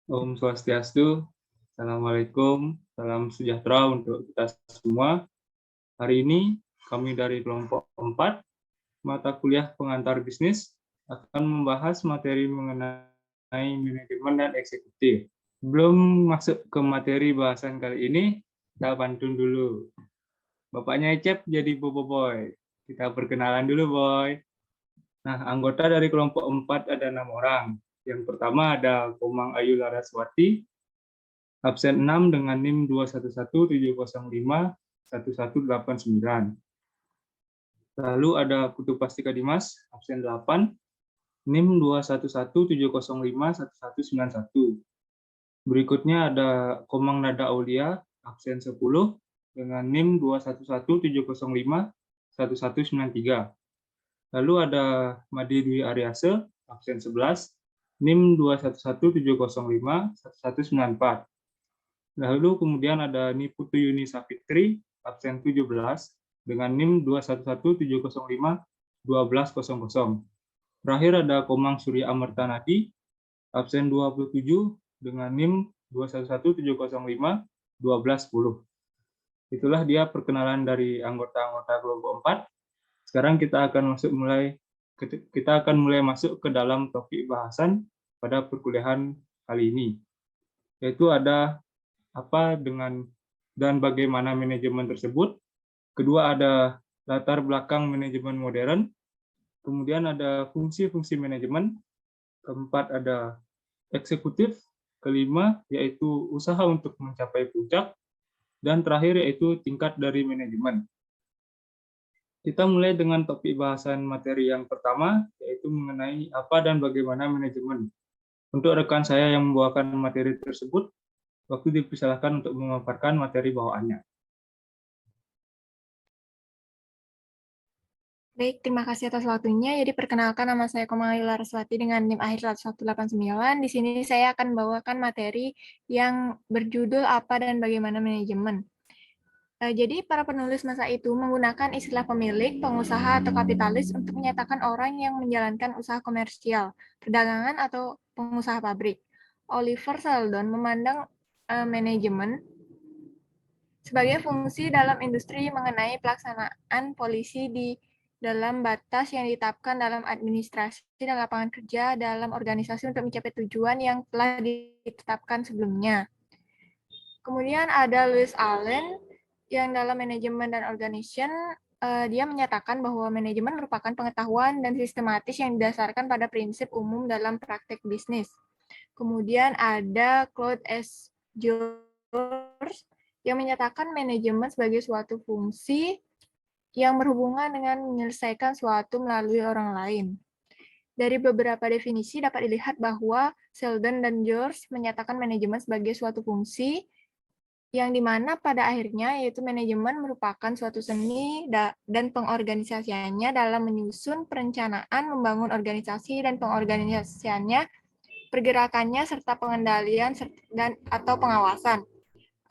Om Swastiastu, Assalamualaikum, salam sejahtera untuk kita semua. Hari ini kami dari kelompok 4, mata kuliah pengantar bisnis, akan membahas materi mengenai manajemen dan eksekutif. Sebelum masuk ke materi bahasan kali ini, kita pantun dulu. Bapaknya Ecep jadi Bobo Boy. Kita perkenalan dulu, Boy. Nah, anggota dari kelompok 4 ada 6 orang. Yang pertama ada Komang Ayu Laraswati, absen 6 dengan NIM 21170511189. Lalu ada Putu Pastika Dimas, absen 8, NIM 21170511191. Berikutnya ada Komang Nada Aulia, absen 10, dengan NIM 21170511193. Lalu ada Madi Dwi Aryase, absen 11, NIM 21170511194. Lalu kemudian ada Niputu Yuni Safitri, absen 17, dengan NIM 21170512000. Terakhir ada Komang Surya Amerta Nadi, absen 27, dengan NIM 21170512010. Itulah dia perkenalan dari anggota-anggota kelompok 4. Sekarang kita akan mulai masuk ke dalam topik bahasan pada perkuliahan kali ini, yaitu ada apa dengan dan bagaimana manajemen tersebut. Kedua ada latar belakang manajemen modern. Kemudian ada fungsi-fungsi manajemen. Keempat ada eksekutif. Kelima yaitu usaha untuk mencapai puncak. Dan terakhir yaitu tingkat dari manajemen. Kita mulai dengan topik bahasan materi yang pertama, yaitu mengenai apa dan bagaimana manajemen. Untuk rekan saya yang membawakan materi tersebut, waktu dipersilakan untuk memaparkan materi bawaannya. Baik, terima kasih atas waktunya. Jadi perkenalkan, nama saya Komang Ayu Laraswati dengan NIM akhir 1189. Di sini saya akan membawakan materi yang berjudul apa dan bagaimana manajemen. Jadi para penulis masa itu menggunakan istilah pemilik, pengusaha, atau kapitalis untuk menyatakan orang yang menjalankan usaha komersial, perdagangan, atau pengusaha pabrik. Oliver Sheldon memandang manajemen sebagai fungsi dalam industri mengenai pelaksanaan polisi di dalam batas yang ditetapkan dalam administrasi dan lapangan kerja dalam organisasi untuk mencapai tujuan yang telah ditetapkan sebelumnya. Kemudian ada Louis Allen yang dalam manajemen dan organization dia menyatakan bahwa manajemen merupakan pengetahuan dan sistematis yang didasarkan pada prinsip umum dalam praktek bisnis. Kemudian ada Claude S. George yang menyatakan manajemen sebagai suatu fungsi yang berhubungan dengan menyelesaikan suatu melalui orang lain. Dari beberapa definisi dapat dilihat bahwa Sheldon dan George menyatakan manajemen sebagai suatu fungsi yang dimana pada akhirnya yaitu manajemen merupakan suatu seni dan pengorganisasiannya dalam menyusun perencanaan, membangun organisasi dan pengorganisasiannya, pergerakannya serta pengendalian dan atau pengawasan.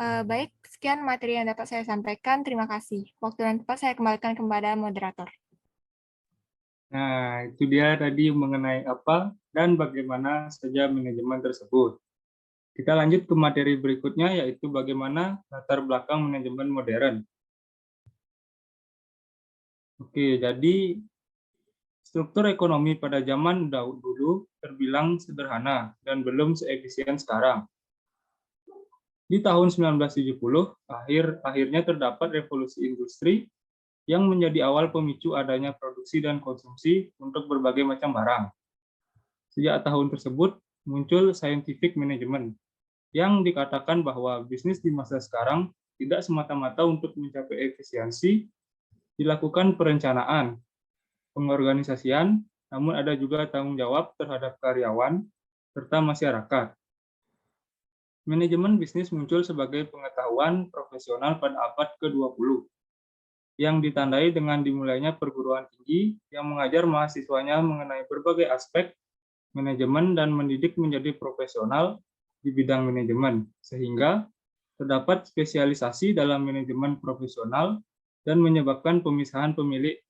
Baik, sekian materi yang dapat saya sampaikan. Terima kasih. Waktu dan tempat saya kembalikan kepada moderator. Nah, itu dia tadi mengenai apa dan bagaimana saja manajemen tersebut. Kita lanjut ke materi berikutnya, yaitu bagaimana latar belakang manajemen modern. Oke, jadi struktur ekonomi pada zaman dulu terbilang sederhana dan belum seefisien sekarang. Di tahun 1970, akhirnya terdapat revolusi industri yang menjadi awal pemicu adanya produksi dan konsumsi untuk berbagai macam barang. Sejak tahun tersebut, muncul scientific management, yang dikatakan bahwa bisnis di masa sekarang tidak semata-mata untuk mencapai efisiensi, dilakukan perencanaan, pengorganisasian, namun ada juga tanggung jawab terhadap karyawan, serta masyarakat. Manajemen bisnis muncul sebagai pengetahuan profesional pada abad ke-20, yang ditandai dengan dimulainya perguruan tinggi yang mengajar mahasiswanya mengenai berbagai aspek manajemen dan mendidik menjadi profesional di bidang manajemen, sehingga terdapat spesialisasi dalam manajemen profesional dan menyebabkan pemisahan pemilik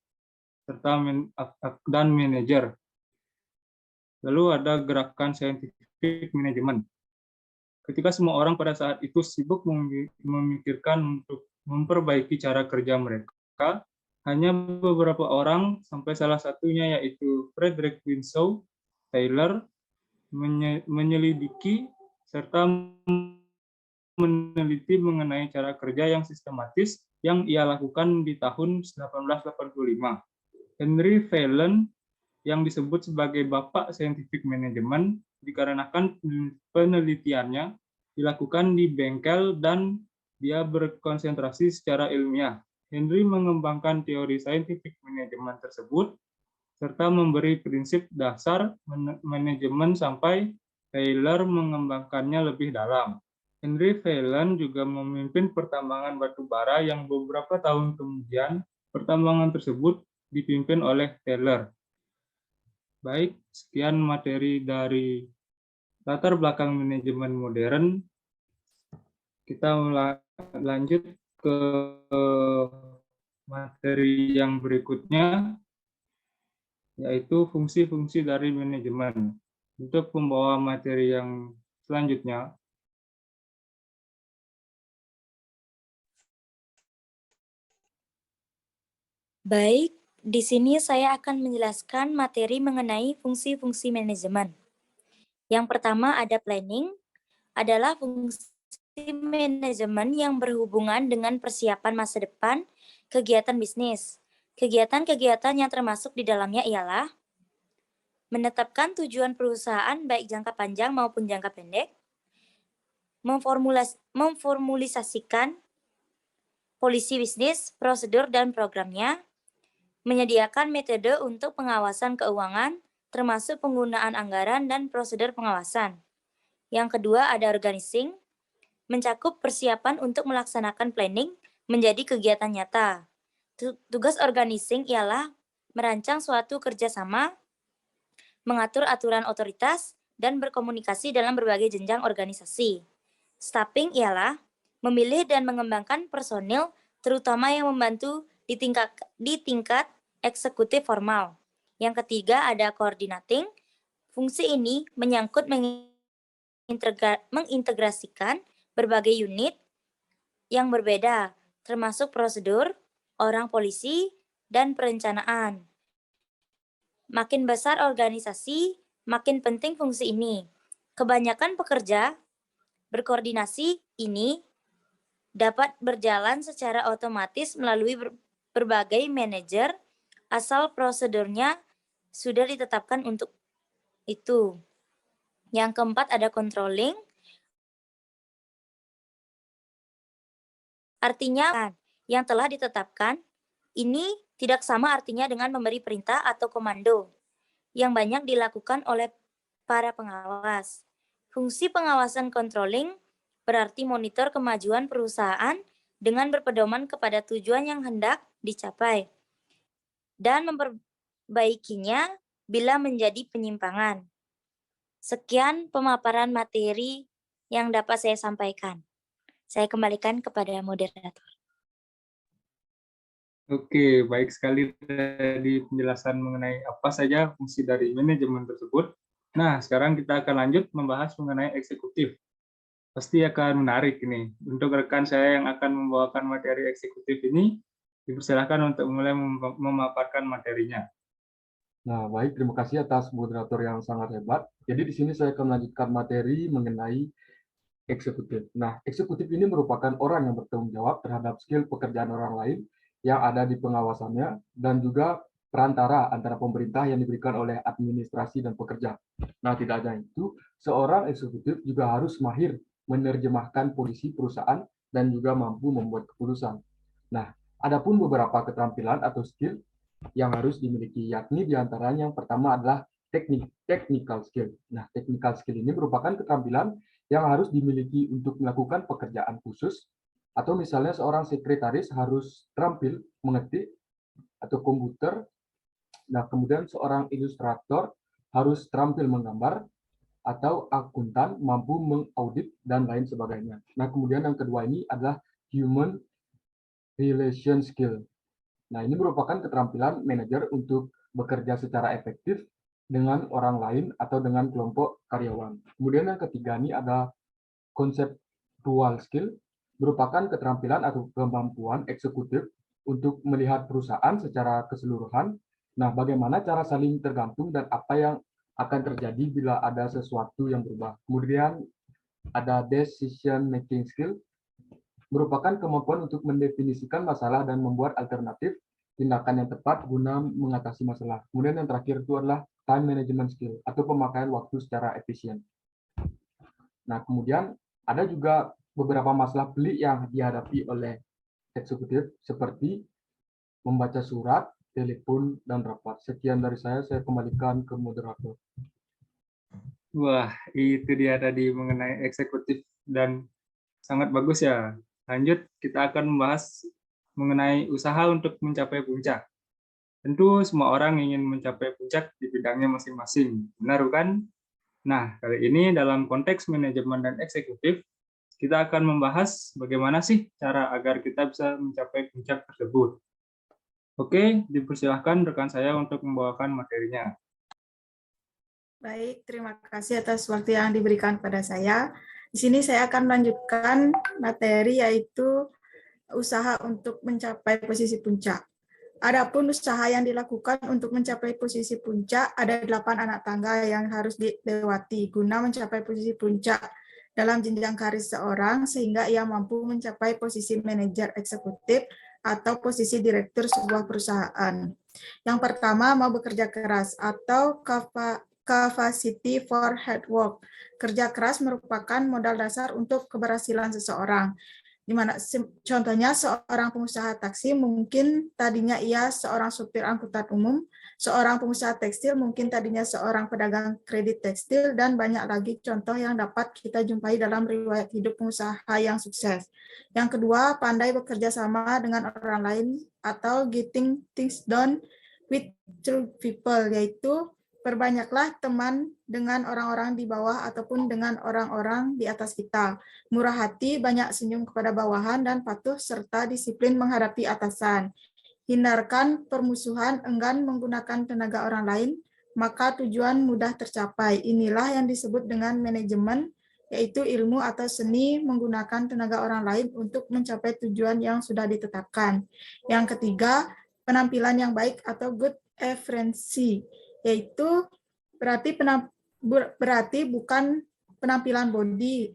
serta dan manajer. Lalu ada gerakan scientific management. Ketika semua orang pada saat itu sibuk memikirkan untuk memperbaiki cara kerja mereka, hanya beberapa orang, sampai salah satunya yaitu Frederick Winslow Taylor, menyelidiki serta meneliti mengenai cara kerja yang sistematis yang ia lakukan di tahun 1885. Henry Phelan, yang disebut sebagai Bapak Scientific Management, dikarenakan penelitiannya dilakukan di bengkel dan dia berkonsentrasi secara ilmiah. Henry mengembangkan teori scientific management tersebut serta memberi prinsip dasar manajemen sampai Taylor mengembangkannya lebih dalam. Henry Phelan juga memimpin pertambangan batu bara yang beberapa tahun kemudian pertambangan tersebut dipimpin oleh Taylor. Baik, sekian materi dari latar belakang manajemen modern. Kita lanjut ke materi yang berikutnya, yaitu fungsi-fungsi dari manajemen. Untuk pembawa materi yang selanjutnya, baik, di sini saya akan menjelaskan materi mengenai fungsi-fungsi manajemen. Yang pertama ada planning, adalah fungsi manajemen yang berhubungan dengan persiapan masa depan kegiatan bisnis. Kegiatan-kegiatan yang termasuk di dalamnya ialah menetapkan tujuan perusahaan baik jangka panjang maupun jangka pendek, memformulisasikan polisi bisnis, prosedur dan programnya, menyediakan metode untuk pengawasan keuangan, termasuk penggunaan anggaran dan prosedur pengawasan. Yang kedua ada organizing, mencakup persiapan untuk melaksanakan planning menjadi kegiatan nyata. Tugas organizing ialah merancang suatu kerjasama, mengatur aturan otoritas, dan berkomunikasi dalam berbagai jenjang organisasi. Staffing ialah memilih dan mengembangkan personil, terutama yang membantu di tingkat eksekutif formal. Yang ketiga ada coordinating. Fungsi ini menyangkut mengintegrasikan berbagai unit yang berbeda, termasuk prosedur, orang polisi, dan perencanaan. Makin besar organisasi, makin penting fungsi ini. Kebanyakan pekerja berkoordinasi ini dapat berjalan secara otomatis melalui berbagai manajer asal prosedurnya sudah ditetapkan untuk itu. Yang keempat ada controlling. Artinya yang telah ditetapkan ini tidak sama artinya dengan memberi perintah atau komando yang banyak dilakukan oleh para pengawas. Fungsi pengawasan controlling berarti monitor kemajuan perusahaan dengan berpedoman kepada tujuan yang hendak dicapai dan memperbaikinya bila menjadi penyimpangan. Sekian pemaparan materi yang dapat saya sampaikan. Saya kembalikan kepada moderator. oke, baik sekali tadi penjelasan mengenai apa saja fungsi dari manajemen tersebut. Nah, sekarang kita akan lanjut membahas mengenai eksekutif. Pasti akan menarik ini. Untuk rekan saya yang akan membawakan materi eksekutif ini, dipersilakan untuk mulai memaparkan materinya. Nah, baik, terima kasih atas moderator yang sangat hebat. Jadi di sini saya akan melanjutkan materi mengenai eksekutif. Nah, eksekutif ini merupakan orang yang bertanggung jawab terhadap skill pekerjaan orang lain yang ada di pengawasannya dan juga perantara antara pemerintah yang diberikan oleh administrasi dan pekerja. Nah, tidak hanya itu, seorang eksekutif juga harus mahir menerjemahkan polisi perusahaan dan juga mampu membuat keputusan. Nah, adapun beberapa keterampilan atau skill yang harus dimiliki, yakni diantaranya yang pertama adalah technical skill. Nah, technical skill ini merupakan keterampilan yang harus dimiliki untuk melakukan pekerjaan khusus, atau misalnya seorang sekretaris harus terampil mengetik atau komputer. Nah, kemudian seorang ilustrator harus terampil menggambar, atau akuntan mampu mengaudit dan lain sebagainya. Nah, kemudian yang kedua ini adalah human relation skill. Nah, ini merupakan keterampilan manajer untuk bekerja secara efektif dengan orang lain atau dengan kelompok karyawan. Kemudian yang ketiga ini ada conceptual skill merupakan keterampilan atau kemampuan eksekutif untuk melihat perusahaan secara keseluruhan. Nah, bagaimana cara saling tergantung dan apa yang akan terjadi bila ada sesuatu yang berubah. Kemudian ada decision making skill, merupakan kemampuan untuk mendefinisikan masalah dan membuat alternatif tindakan yang tepat guna mengatasi masalah. Kemudian yang terakhir itu adalah time management skill atau pemakaian waktu secara efisien. Nah, kemudian ada juga beberapa masalah pelik yang dihadapi oleh eksekutif seperti membaca surat, telepon, dan rapat. Sekian dari saya kembalikan ke moderator. Wah, itu dia tadi mengenai eksekutif dan sangat bagus ya. Lanjut, kita akan membahas mengenai usaha untuk mencapai puncak. Tentu semua orang ingin mencapai puncak di bidangnya masing-masing, benar bukan? Nah, kali ini dalam konteks manajemen dan eksekutif, kita akan membahas bagaimana sih cara agar kita bisa mencapai puncak tersebut. Oke, dipersilahkan rekan saya untuk membawakan materinya. Baik, terima kasih atas waktu yang diberikan pada saya. Di sini saya akan melanjutkan materi yaitu usaha untuk mencapai posisi puncak. Adapun usaha yang dilakukan untuk mencapai posisi puncak, ada 8 anak tangga yang harus dilewati guna mencapai posisi puncak dalam jenjang karir seorang sehingga ia mampu mencapai posisi manajer eksekutif atau posisi direktur sebuah perusahaan. Yang pertama, mau bekerja keras atau capacity for hard work. Kerja keras merupakan modal dasar untuk keberhasilan seseorang. Di mana contohnya seorang pengusaha taksi mungkin tadinya ia seorang supir angkutan umum, seorang pengusaha tekstil mungkin tadinya seorang pedagang kredit tekstil, dan banyak lagi contoh yang dapat kita jumpai dalam riwayat hidup pengusaha yang sukses. Yang kedua, pandai bekerja sama dengan orang lain atau getting things done with true people, yaitu perbanyaklah teman dengan orang-orang di bawah ataupun dengan orang-orang di atas kita. Murah hati, banyak senyum kepada bawahan, dan patuh serta disiplin menghadapi atasan. Hindarkan permusuhan, enggan menggunakan tenaga orang lain, maka tujuan mudah tercapai. Inilah yang disebut dengan manajemen, yaitu ilmu atau seni menggunakan tenaga orang lain untuk mencapai tujuan yang sudah ditetapkan. Yang ketiga, penampilan yang baik atau good appearance, yaitu berarti bukan penampilan body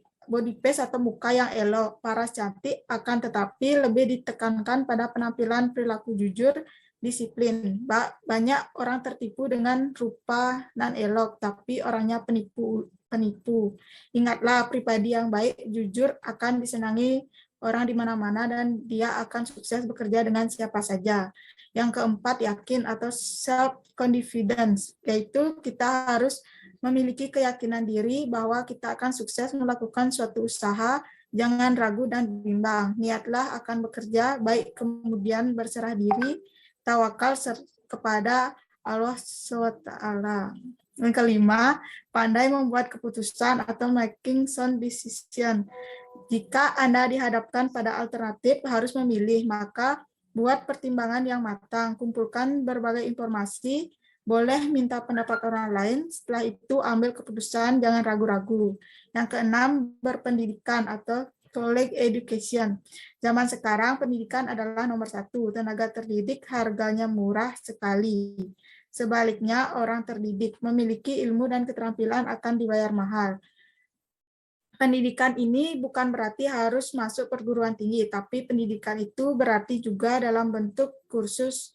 face atau muka yang elok, paras, cantik, akan tetapi lebih ditekankan pada penampilan perilaku jujur, disiplin. Banyak orang tertipu dengan rupa non elok, tapi orangnya penipu. Ingatlah, pribadi yang baik, jujur akan disenangi orang di mana-mana dan dia akan sukses bekerja dengan siapa saja. Yang keempat, yakin atau self-confidence, yaitu kita harus memiliki keyakinan diri bahwa kita akan sukses melakukan suatu usaha, jangan ragu dan bimbang. Niatlah akan bekerja baik, kemudian berserah diri, tawakal kepada Allah SWT. Yang kelima, pandai membuat keputusan atau making sound decision. Jika Anda dihadapkan pada alternatif harus memilih, maka buat pertimbangan yang matang, kumpulkan berbagai informasi, boleh minta pendapat orang lain, setelah itu ambil keputusan, jangan ragu-ragu. Yang keenam, berpendidikan atau college education. Zaman sekarang pendidikan adalah nomor 1, tenaga terdidik harganya murah sekali. Sebaliknya, orang terdidik memiliki ilmu dan keterampilan akan dibayar mahal. Pendidikan ini bukan berarti harus masuk perguruan tinggi, tapi pendidikan itu berarti juga dalam bentuk kursus,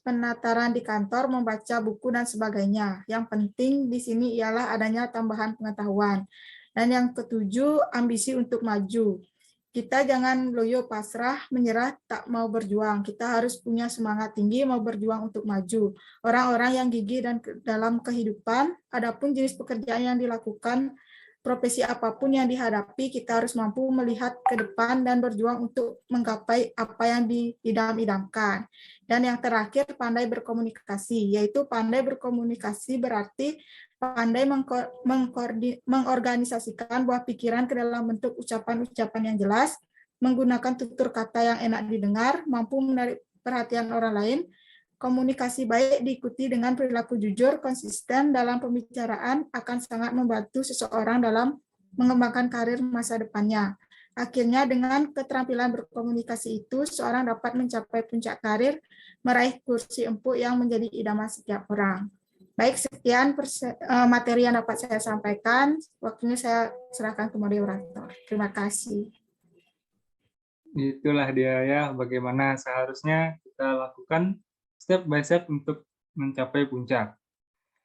penataran di kantor, membaca buku, dan sebagainya. Yang penting di sini ialah adanya tambahan pengetahuan. Dan yang ketujuh, ambisi untuk maju. Kita jangan loyo, pasrah, menyerah, tak mau berjuang. Kita harus punya semangat tinggi, mau berjuang untuk maju. Orang-orang yang gigih dan dalam kehidupan, adapun jenis pekerjaan yang dilakukan, profesi apapun yang dihadapi, kita harus mampu melihat ke depan dan berjuang untuk menggapai apa yang diidam-idamkan. Dan yang terakhir, pandai berkomunikasi, yaitu pandai berkomunikasi berarti pandai mengorganisasikan buah pikiran ke dalam bentuk ucapan-ucapan yang jelas, menggunakan tutur kata yang enak didengar, mampu menarik perhatian orang lain. Komunikasi baik diikuti dengan perilaku jujur, konsisten dalam pembicaraan akan sangat membantu seseorang dalam mengembangkan karir masa depannya. Akhirnya dengan keterampilan berkomunikasi itu, seorang dapat mencapai puncak karir, meraih kursi empuk yang menjadi idaman setiap orang. Baik, sekian materi yang dapat saya sampaikan. Waktunya saya serahkan ke moderator. Terima kasih. Itulah dia ya, bagaimana seharusnya kita lakukan step by step untuk mencapai puncak.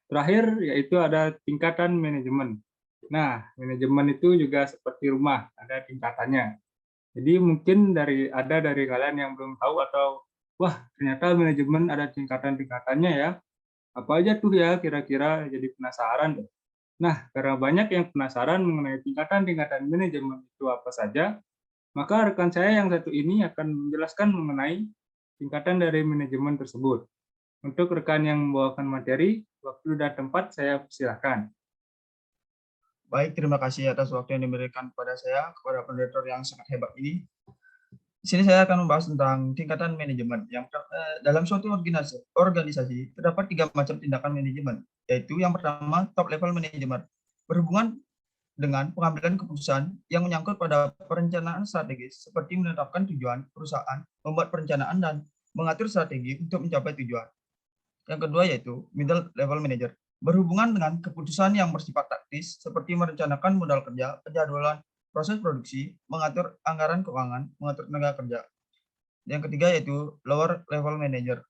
Terakhir, yaitu ada tingkatan manajemen. Nah, manajemen itu juga seperti rumah, ada tingkatannya. Jadi mungkin ada dari kalian yang belum tahu atau, wah ternyata manajemen ada tingkatan-tingkatannya ya. Apa aja tuh ya kira-kira, jadi penasaran deh. Nah, karena banyak yang penasaran mengenai tingkatan-tingkatan manajemen itu apa saja, maka rekan saya yang satu ini akan menjelaskan mengenai tingkatan dari manajemen tersebut. Untuk rekan yang membawakan materi, waktu dan tempat saya persilahkan. Baik, terima kasih atas waktu yang diberikan kepada saya, kepada moderator yang sangat hebat ini. Di sini saya akan membahas tentang tingkatan manajemen. Dalam suatu organisasi terdapat 3 macam tindakan manajemen, yaitu yang pertama top level manajemen, berhubungan dengan pengambilan keputusan yang menyangkut pada perencanaan strategis seperti menetapkan tujuan perusahaan, membuat perencanaan dan mengatur strategi untuk mencapai tujuan. Yang kedua yaitu middle level manager, berhubungan dengan keputusan yang bersifat taktis seperti merencanakan modal kerja, penjadwalan proses produksi, mengatur anggaran keuangan, mengatur tenaga kerja. Yang ketiga yaitu lower level manager,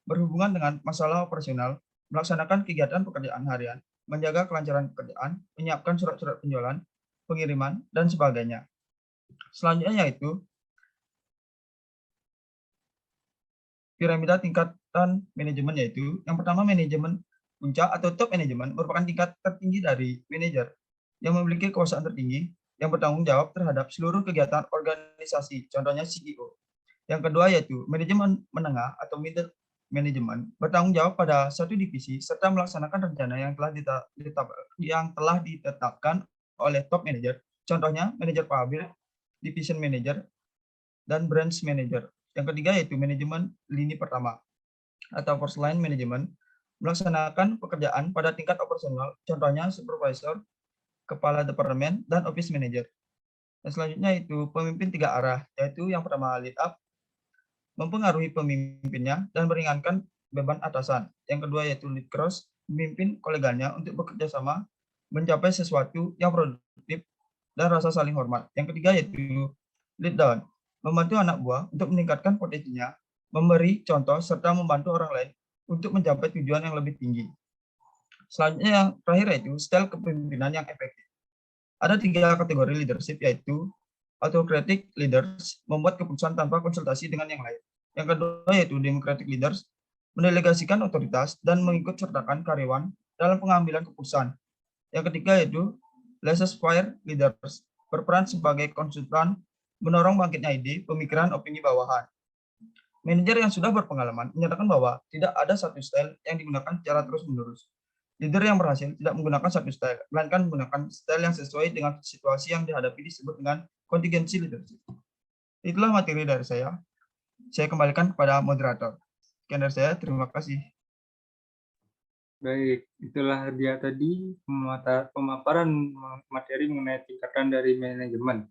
berhubungan dengan masalah operasional, melaksanakan kegiatan pekerjaan harian, menjaga kelancaran pekerjaan, menyiapkan surat-surat penjualan, pengiriman, dan sebagainya. Selanjutnya yaitu piramida tingkatan manajemen, yaitu yang pertama manajemen puncak atau top manajemen merupakan tingkat tertinggi dari manajer yang memiliki kekuasaan tertinggi yang bertanggung jawab terhadap seluruh kegiatan organisasi, contohnya CEO. Yang kedua yaitu manajemen menengah atau middle management, bertanggung jawab pada satu divisi serta melaksanakan rencana yang telah ditetapkan oleh top manager, contohnya manajer pabrik, division manager, dan branch manager. Yang ketiga yaitu manajemen lini pertama atau first line management, melaksanakan pekerjaan pada tingkat operasional, contohnya supervisor, kepala departemen, dan office manager. Dan selanjutnya itu pemimpin 3 arah, yaitu yang pertama lead up, mempengaruhi pemimpinnya dan meringankan beban atasan. Yang kedua yaitu lead cross, memimpin koleganya untuk bekerja sama, mencapai sesuatu yang produktif dan rasa saling hormat. Yang ketiga yaitu lead down, membantu anak buah untuk meningkatkan potensinya, memberi contoh serta membantu orang lain untuk mencapai tujuan yang lebih tinggi. Selanjutnya yang terakhir yaitu style kepemimpinan yang efektif. Ada 3 kategori leadership yaitu autocratic leaders, membuat keputusan tanpa konsultasi dengan yang lain. Yang kedua yaitu democratic leaders, mendelegasikan otoritas dan mengikut sertakan karyawan dalam pengambilan keputusan. Yang ketiga yaitu laissez-faire leaders, berperan sebagai konsultan, mendorong bangkitnya ide, pemikiran, opini bawahan. Manajer yang sudah berpengalaman menyatakan bahwa tidak ada satu style yang digunakan secara terus-menerus. Leader yang berhasil tidak menggunakan satu style, melainkan menggunakan style yang sesuai dengan situasi yang dihadapi disebut dengan contingency leadership. Itulah materi dari saya. Saya kembalikan kepada moderator. Sekian dari saya, terima kasih. Baik, itulah dia tadi pemaparan materi mengenai tingkatan dari manajemen.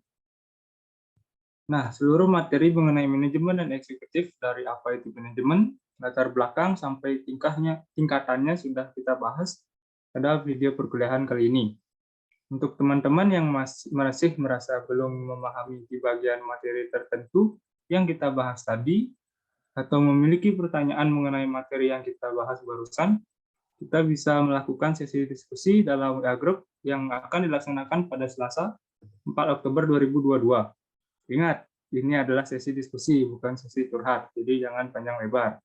Nah, seluruh materi mengenai manajemen dan eksekutif dari apa itu manajemen, latar belakang sampai tingkatannya sudah kita bahas pada video perkuliahan kali ini. Untuk teman-teman yang masih merasa belum memahami di bagian materi tertentu yang kita bahas tadi, atau memiliki pertanyaan mengenai materi yang kita bahas barusan, kita bisa melakukan sesi diskusi dalam WA Group yang akan dilaksanakan pada Selasa 4 Oktober 2022. Ingat, ini adalah sesi diskusi, bukan sesi curhat, jadi jangan panjang lebar.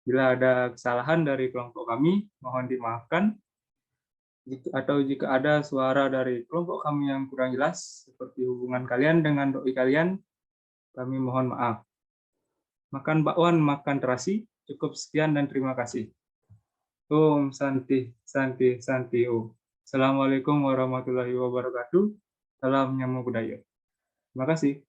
Bila ada kesalahan dari kelompok kami, mohon dimaafkan. Atau jika ada suara dari kelompok kami yang kurang jelas, seperti hubungan kalian dengan doi kalian, kami mohon maaf. Makan bakwan, makan terasi. Cukup sekian dan terima kasih. Om Santi, Santi, Santi Om. Assalamualaikum warahmatullahi wabarakatuh. Salam Namo Buddhaya. Terima kasih.